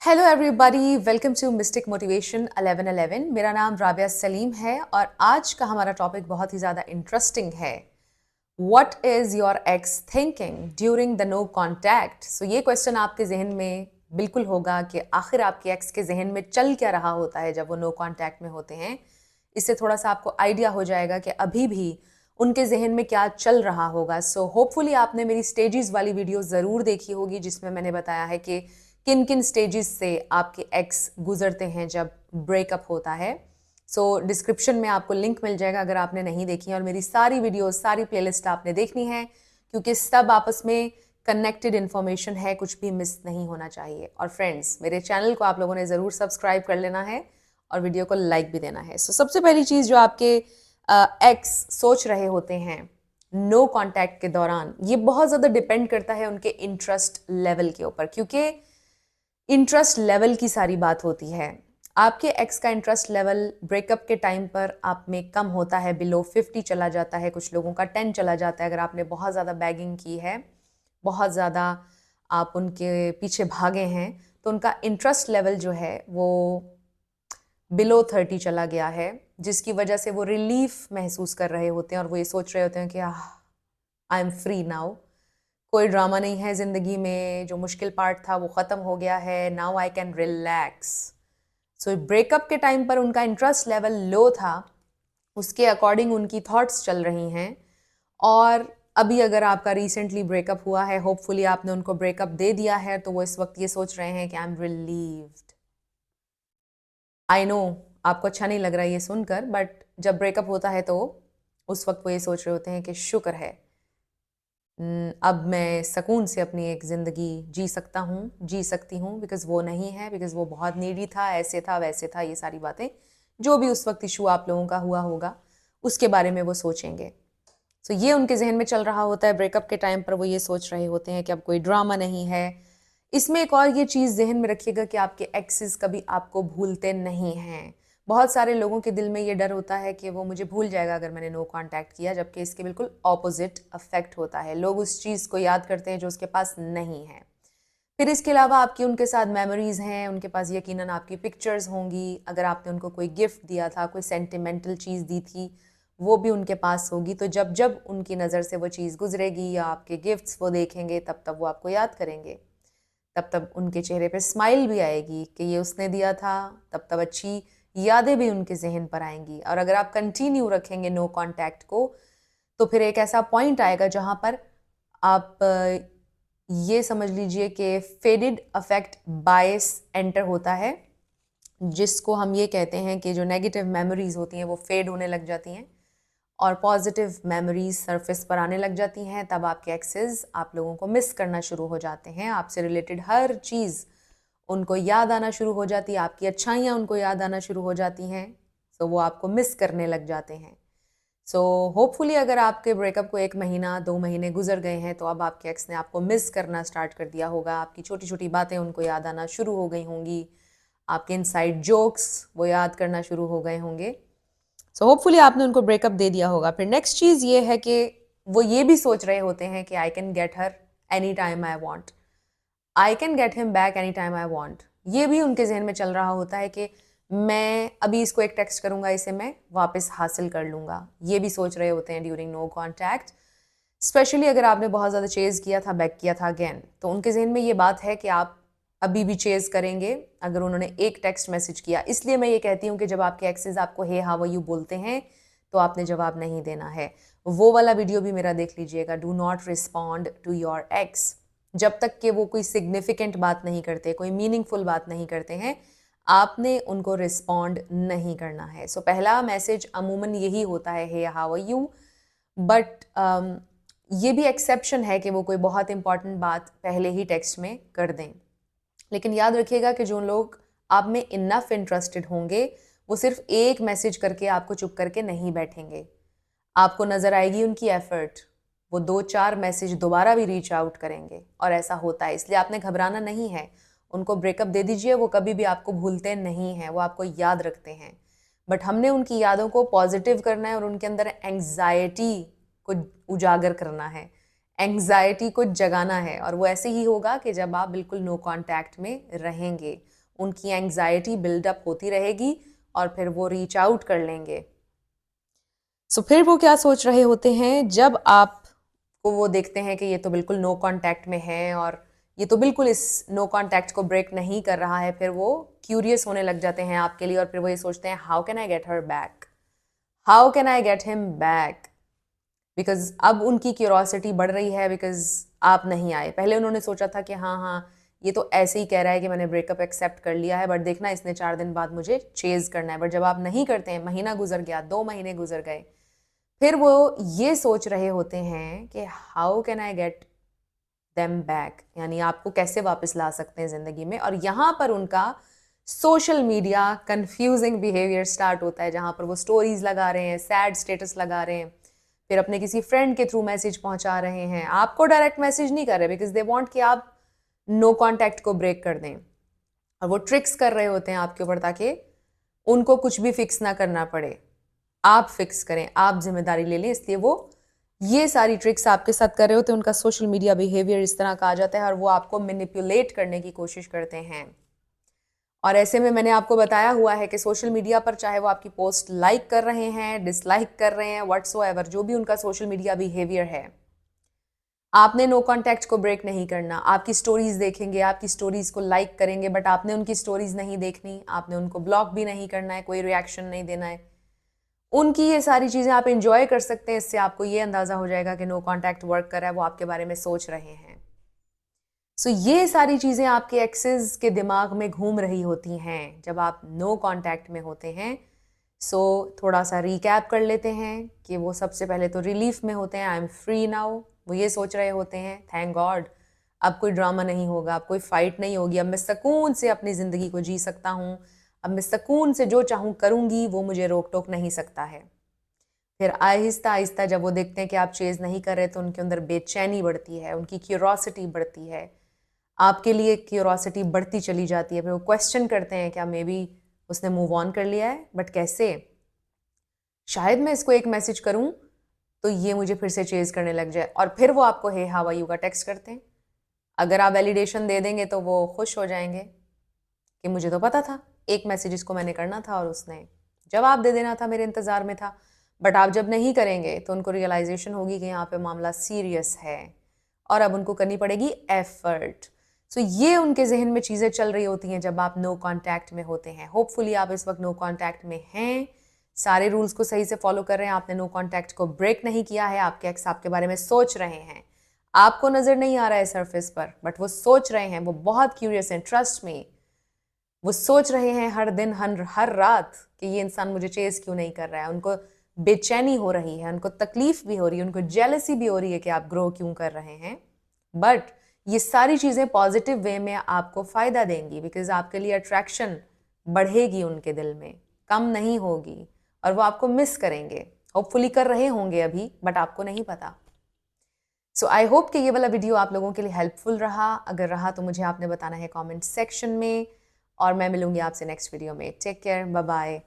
Hello everybody, welcome to mystic motivation 1111। मेरा नाम राबिया सलीम है और आज का हमारा टॉपिक बहुत ही ज़्यादा इंटरेस्टिंग है। What is your x thinking during the no contact. So ये क्वेश्चन आपके जहन में बिल्कुल होगा कि आखिर आपके एक्स के जहन में चल क्या रहा होता है जब वो नो कॉन्टैक्ट में होते हैं। इससे थोड़ा सा आपको आइडिया हो जाएगा कि अभी भी उनके जहन में क्या चल रहा होगा। सो होपफुली आपने मेरी स्टेजेस वाली वीडियो ज़रूर देखी होगी जिसमें मैंने बताया है कि किन किन स्टेजेस से आपके एक्स गुजरते हैं जब ब्रेकअप होता है। सो डिस्क्रिप्शन में आपको लिंक मिल जाएगा अगर आपने नहीं देखी है, और मेरी सारी वीडियोस सारी प्लेलिस्ट आपने देखनी है क्योंकि सब आपस में कनेक्टेड इन्फॉर्मेशन है, कुछ भी मिस नहीं होना चाहिए। और फ्रेंड्स, मेरे चैनल को आप लोगों ने ज़रूर सब्सक्राइब कर लेना है और वीडियो को लाइक भी देना है। सो सबसे पहली चीज़ जो आपके एक्स सोच रहे होते हैं नो कॉन्टैक्ट के दौरान, ये बहुत ज़्यादा डिपेंड करता है उनके इंटरेस्ट लेवल के ऊपर, क्योंकि इंटरेस्ट लेवल की सारी बात होती है। आपके एक्स का इंटरेस्ट लेवल ब्रेकअप के टाइम पर आप में कम होता है, बिलो 50 चला जाता है, कुछ लोगों का 10 चला जाता है। अगर आपने बहुत ज़्यादा बैगिंग की है, बहुत ज़्यादा आप उनके पीछे भागे हैं, तो उनका इंटरेस्ट लेवल जो है वो बिलो 30 चला गया है, जिसकी वजह से वो रिलीफ महसूस कर रहे होते हैं और वो ये सोच रहे होते हैं कि आई एम फ्री नाउ, कोई ड्रामा नहीं है ज़िंदगी में, जो मुश्किल पार्ट था वो ख़त्म हो गया है, now I can relax. So breakup के टाइम पर उनका इंटरेस्ट लेवल लो था, उसके अकॉर्डिंग उनकी थॉट्स चल रही हैं। और अभी अगर आपका रिसेंटली ब्रेकअप हुआ है, होपफुली आपने उनको ब्रेकअप दे दिया है, तो वो इस वक्त ये सोच रहे हैं कि I am relieved. I know आपको अच्छा नहीं लग रहा है ये सुनकर, बट जब ब्रेकअप होता है तो उस वक्त वो ये सोच रहे होते हैं कि शुक्र है, अब मैं सुकून से अपनी एक ज़िंदगी जी सकता हूँ, जी सकती हूँ, बिकॉज़ वो नहीं है, बिकॉज़ वो बहुत नीडी था, ऐसे था, वैसे था, ये सारी बातें जो भी उस वक्त इशू आप लोगों का हुआ होगा उसके बारे में वो सोचेंगे। सो ये उनके जहन में चल रहा होता है ब्रेकअप के टाइम पर। वो ये सोच रहे होते हैं कि अब कोई ड्रामा नहीं है। इसमें एक और ये चीज़ जहन में रखिएगा कि आपके एक्सेस कभी आपको भूलते नहीं हैं। बहुत सारे लोगों के दिल में ये डर होता है कि वो मुझे भूल जाएगा अगर मैंने नो कांटेक्ट किया, जबकि इसके बिल्कुल ऑपोजिट अफेक्ट होता है। लोग उस चीज़ को याद करते हैं जो उसके पास नहीं है। फिर इसके अलावा आपकी उनके साथ मेमोरीज़ हैं, उनके पास यकीनन आपकी पिक्चर्स होंगी। अगर आपने उनको कोई गिफ्ट दिया था, कोई सेंटिमेंटल चीज़ दी थी, वो भी उनके पास होगी। तो जब जब उनकी नज़र से वो चीज़ गुजरेगी या आपके गिफ्ट्स वो देखेंगे, तब तब वो आपको याद करेंगे। तब तब उनके चेहरे पे स्माइल भी आएगी कि ये उसने दिया था। तब तब अच्छी यादें भी उनके जहन पर आएंगी। और अगर आप कंटिन्यू रखेंगे नो कांटेक्ट को, तो फिर एक ऐसा पॉइंट आएगा जहाँ पर आप ये समझ लीजिए कि फेडेड अफेक्ट बायस एंटर होता है, जिसको हम ये कहते हैं कि जो नेगेटिव मेमोरीज होती हैं वो फेड होने लग जाती हैं और पॉजिटिव मेमोरीज सरफेस पर आने लग जाती हैं। तब आपके एक्सेस आप लोगों को मिस करना शुरू हो जाते हैं, आपसे रिलेटेड हर चीज़ उनको याद आना शुरू हो जाती है, आपकी अच्छाइयाँ उनको याद आना शुरू हो जाती हैं। सो वो आपको मिस करने लग जाते हैं। सो होपफुली अगर आपके ब्रेकअप को 1 महीना 2 महीने गुजर गए हैं, तो अब आपके एक्स ने आपको मिस करना स्टार्ट कर दिया होगा। आपकी छोटी छोटी बातें उनको याद आना शुरू हो गई होंगी, आपके इनसाइड जोक्स वो याद करना शुरू हो गए होंगे। सो होपफुली आपने उनको ब्रेकअप दे दिया होगा। फिर नेक्स्ट चीज़ ये है कि वो ये भी सोच रहे होते हैं कि I can get her any time I want, I can get him back any time I want. ये भी उनके जहन में चल रहा होता है कि मैं अभी इसको एक टेक्स्ट करूंगा, इसे मैं वापस हासिल कर लूंगा। ये भी सोच रहे होते हैं ड्यूरिंग नो कॉन्टैक्ट। स्पेशली अगर आपने बहुत ज़्यादा चेज़ किया था, बैक किया था अगेन, तो उनके जहन में ये बात है कि आप अभी भी चेज़ करेंगे अगर उन्होंने एक टेक्स्ट मैसेज किया। इसलिए मैं ये कहती हूँ कि जब आपके एक्सेस आपको हे हाउ आर यू बोलते हैं, तो आपने जवाब नहीं देना है। वो वाला वीडियो भी मेरा देख लीजिएगा, do not respond to your ex. जब तक कि वो कोई सिग्निफिकेंट बात नहीं करते, कोई मीनिंगफुल बात नहीं करते हैं, आपने उनको रिस्पॉन्ड नहीं करना है। सो पहला मैसेज अमूमन यही होता है, hey how are you. But ये भी एक्सेप्शन है कि वो कोई बहुत इंपॉर्टेंट बात पहले ही टेक्स्ट में कर दें। लेकिन याद रखिएगा कि जो लोग आप में इनफ इंटरेस्टेड होंगे, वो सिर्फ एक मैसेज करके आपको चुप करके नहीं बैठेंगे। आपको नज़र आएगी उनकी एफर्ट, वो 2-4 मैसेज दोबारा भी रीच आउट करेंगे, और ऐसा होता है। इसलिए आपने घबराना नहीं है। उनको ब्रेकअप दे दीजिए, वो कभी भी आपको भूलते नहीं हैं, वो आपको याद रखते हैं। बट हमने उनकी यादों को पॉजिटिव करना है और उनके अंदर एंग्जाइटी को उजागर करना है, एंग्जाइटी को जगाना है। और वो ऐसे ही होगा कि जब आप बिल्कुल नो कांटेक्ट में रहेंगे। उनकी एंग्जाइटी बिल्डअप होती रहेगी और फिर वो रीच आउट कर लेंगे। सो फिर वो क्या सोच रहे होते हैं, जब आपको वो देखते हैं कि ये तो बिल्कुल नो कांटेक्ट में है और ये तो बिल्कुल इस नो कांटेक्ट को ब्रेक नहीं कर रहा है, फिर वो क्यूरियस होने लग जाते हैं आपके लिए और फिर वो ये सोचते हैं how can I get her back, how can I get him back. Because अब उनकी क्यूरोसिटी बढ़ रही है बिकॉज आप नहीं आए। पहले उन्होंने सोचा था कि हाँ हाँ ये तो ऐसे ही कह रहा है कि मैंने ब्रेकअप एक्सेप्ट कर लिया है, बट देखना इसने 4 दिन बाद मुझे चेज करना है। बट जब आप नहीं करते हैं, महीना गुजर गया, 2 महीने गुजर गए, फिर वो ये सोच रहे होते हैं कि how can I get them back, यानी आपको कैसे वापस ला सकते हैं ज़िंदगी में। और यहाँ पर उनका social media confusing behaviour start होता है, जहाँ पर वो स्टोरीज लगा रहे हैं, सैड स्टेटस लगा रहे हैं, फिर अपने किसी फ्रेंड के थ्रू मैसेज पहुंचा रहे हैं, आपको डायरेक्ट मैसेज नहीं कर रहे बिकॉज दे वांट कि आप नो कांटेक्ट को ब्रेक कर दें। और वो ट्रिक्स कर रहे होते हैं आपके ऊपर ताकि उनको कुछ भी फिक्स ना करना पड़े, आप फिक्स करें, आप जिम्मेदारी ले लें। इसलिए वो ये सारी ट्रिक्स आपके साथ कर रहे होते हैं। उनका सोशल मीडिया बिहेवियर इस तरह का आ जाता है और वो आपको मैनिपुलेट करने की कोशिश करते हैं। और ऐसे में मैंने आपको बताया हुआ है कि सोशल मीडिया पर चाहे वो आपकी पोस्ट लाइक कर रहे हैं, डिसलाइक कर रहे हैं, व्हाट्सोएवर, जो भी उनका सोशल मीडिया बिहेवियर है, आपने नो कांटेक्ट को ब्रेक नहीं करना। आपकी स्टोरीज देखेंगे, आपकी स्टोरीज को लाइक करेंगे, बट आपने उनकी स्टोरीज नहीं देखनी, आपने उनको ब्लॉक भी नहीं करना है, कोई रिएक्शन नहीं देना है। उनकी ये सारी चीज़ें आप इंजॉय कर सकते हैं। इससे आपको ये अंदाज़ा हो जाएगा कि नो कांटेक्ट वर्क कर रहा है, वो आपके बारे में सोच रहे हैं। सो ये सारी चीज़ें आपके एक्सेस के दिमाग में घूम रही होती हैं जब आप नो कांटेक्ट में होते हैं। सो थोड़ा सा रिकैप कर लेते हैं कि वो सबसे पहले तो रिलीफ में होते हैं, आई एम फ्री नाउ। वो ये सोच रहे होते हैं थैंक गॉड अब कोई ड्रामा नहीं होगा, अब कोई फाइट नहीं होगी, अब मैं सुकून से अपनी ज़िंदगी को जी सकता हूँ, अब मैं सुकून से जो चाहूँ करूँगी, वो मुझे रोक टोक नहीं सकता है। फिर आहिस्ता आहिस्ता जब वो देखते हैं कि आप चेज़ नहीं कर रहे तो उनके अंदर बेचैनी बढ़ती है, उनकी क्यूरोसिटी बढ़ती है, आपके लिए क्यूरोसिटी बढ़ती चली जाती है। फिर वो क्वेश्चन करते हैं क्या मे बी उसने मूव ऑन कर लिया है, बट कैसे, शायद मैं इसको एक मैसेज करूं तो ये मुझे फिर से चेज करने लग जाए। और फिर वो आपको हे हाउ आर यू का टेक्स्ट करते हैं। अगर आप वैलिडेशन दे देंगे तो वो खुश हो जाएंगे कि मुझे तो पता था एक मैसेज इसको मैंने करना था और उसने जवाब दे देना था, मेरे इंतज़ार में था। बट आप जब नहीं करेंगे तो उनको रियलाइजेशन होगी कि यहाँ पे मामला सीरियस है और अब उनको करनी पड़ेगी एफर्ट। सो ये उनके जहन में चीज़ें चल रही होती हैं जब आप नो कांटेक्ट में होते हैं। होपफुली आप इस वक्त नो कांटेक्ट में हैं, सारे रूल्स को सही से फॉलो कर रहे हैं, आपने नो कांटेक्ट को ब्रेक नहीं किया है। आपके एक्स आपके बारे में सोच रहे हैं, आपको नज़र नहीं आ रहा है सरफेस पर, बट वो सोच रहे हैं, वो बहुत क्यूरियस हैं, ट्रस्ट में। वो सोच रहे हैं हर दिन हर रात कि ये इंसान मुझे चेज क्यों नहीं कर रहा है। उनको बेचैनी हो रही है, उनको तकलीफ भी हो रही है, उनको जेलसी भी हो रही है कि आप ग्रो क्यों कर रहे हैं। बट ये सारी चीज़ें पॉजिटिव वे में आपको फ़ायदा देंगी बिकॉज आपके लिए अट्रैक्शन बढ़ेगी उनके दिल में, कम नहीं होगी और वो आपको मिस करेंगे। होपफुली कर रहे होंगे अभी, बट आपको नहीं पता। सो आई होप कि ये वाला वीडियो आप लोगों के लिए हेल्पफुल रहा। अगर रहा तो मुझे आपने बताना है कमेंट सेक्शन में और मैं मिलूंगी आपसे नेक्स्ट वीडियो में। Take care, bye bye.